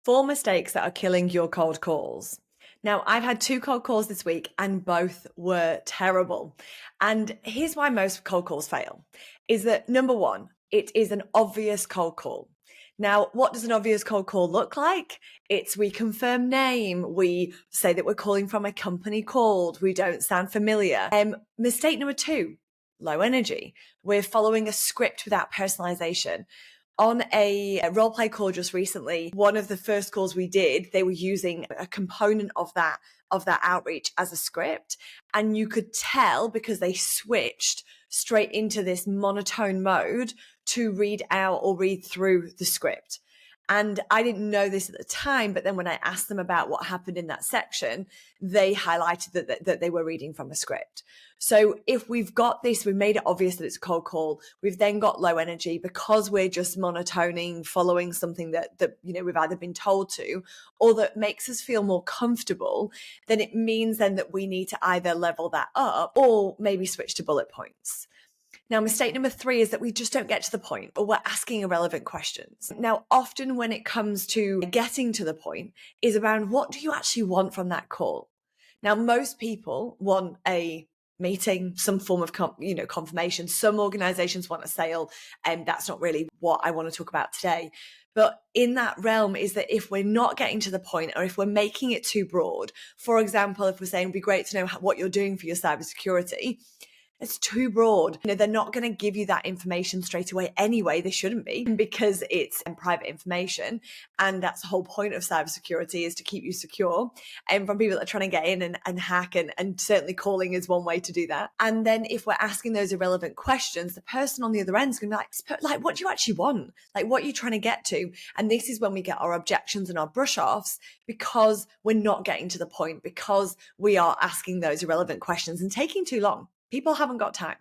Four mistakes that are killing your cold calls. Now, I've had two cold calls this week and both were terrible. And here's why most cold calls fail is that number one, it is an obvious cold call. Now, what does an obvious cold call look like? It's we confirm name, we say that we're calling from a company called, we don't sound familiar. Mistake number two, low energy. We're following a script without personalization. On a role play call just recently, one of the first calls we did, they were using a component of that outreach as a script. And you could tell because they switched straight into this monotone mode to read out or read through the script. And I didn't know this at the time, but then when I asked them about what happened in that section, they highlighted that they were reading from a script. So if we've got this, we've made it obvious that it's a cold call. We've then got low energy because we're just monotoning, following something that we've either been told to or that makes us feel more comfortable. Then it means then that we need to either level that up or maybe switch to bullet points. Now, mistake number three is that we just don't get to the point or we're asking irrelevant questions. Now, often when it comes to getting to the point is around what do you actually want from that call? Now, most people want a meeting, some form of confirmation. Some organizations want a sale, and that's not really what I want to talk about today. But in that realm is that if we're not getting to the point or if we're making it too broad, for example, if we're saying it'd be great to know what you're doing for your cybersecurity, it's too broad. They're not going to give you that information straight away anyway. They shouldn't be because it's private information. And that's the whole point of cybersecurity is to keep you secure and from people that are trying to get in and hack and certainly calling is one way to do that. And then if we're asking those irrelevant questions, the person on the other end is going to be like, what do you actually want? Like, what are you trying to get to? And this is when we get our objections and our brush offs because we're not getting to the point, because we are asking those irrelevant questions and taking too long. People haven't got time.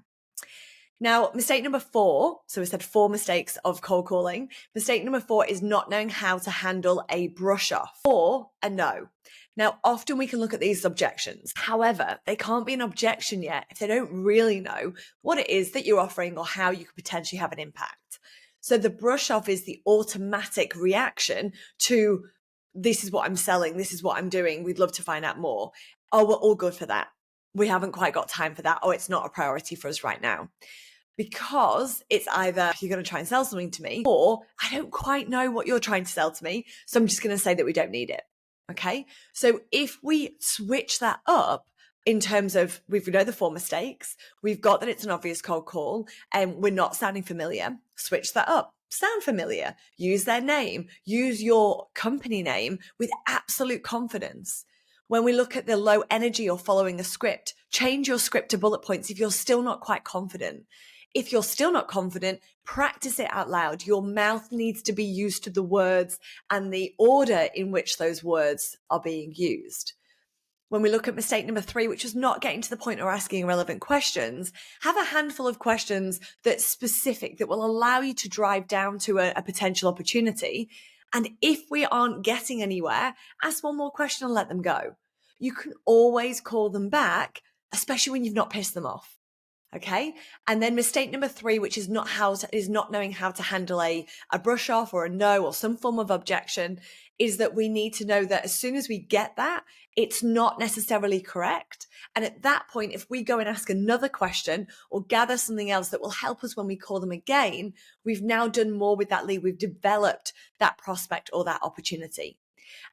Now, mistake number four, so we said four mistakes of cold calling. Mistake number four is not knowing how to handle a brush off or a no. Now, often we can look at these objections. However, they can't be an objection yet if they don't really know what it is that you're offering or how you could potentially have an impact. So the brush off is the automatic reaction to this is what I'm selling, this is what I'm doing, we'd love to find out more. Oh, we're all good for that. We haven't quite got time for that. Oh, it's not a priority for us right now. Because it's either you're going to try and sell something to me or I don't quite know what you're trying to sell to me. So I'm just going to say that we don't need it. Okay. So if we switch that up in terms of we know the four mistakes, we've got that it's an obvious cold call and we're not sounding familiar, switch that up. Sound familiar, use their name, use your company name with absolute confidence. When we look at the low energy or following a script, change your script to bullet points if you're still not quite confident. If you're still not confident, practice it out loud. Your mouth needs to be used to the words and the order in which those words are being used. When we look at mistake number three, which is not getting to the point or asking relevant questions, have a handful of questions that's specific that will allow you to drive down to a potential opportunity. And if we aren't getting anywhere, ask one more question and let them go. You can always call them back, especially when you've not pissed them off. Okay. And then mistake number three, which is not knowing how to handle a brush off or a no or some form of objection, is that we need to know that as soon as we get that, it's not necessarily correct. And at that point, if we go and ask another question or gather something else that will help us when we call them again, we've now done more with that lead. We've developed that prospect or that opportunity.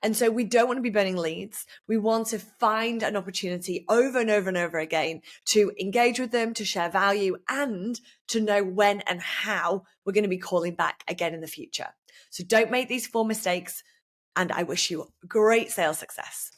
And so we don't want to be burning leads. We want to find an opportunity over and over and over again to engage with them, to share value, and to know when and how we're going to be calling back again in the future. So don't make these four mistakes, and I wish you great sales success.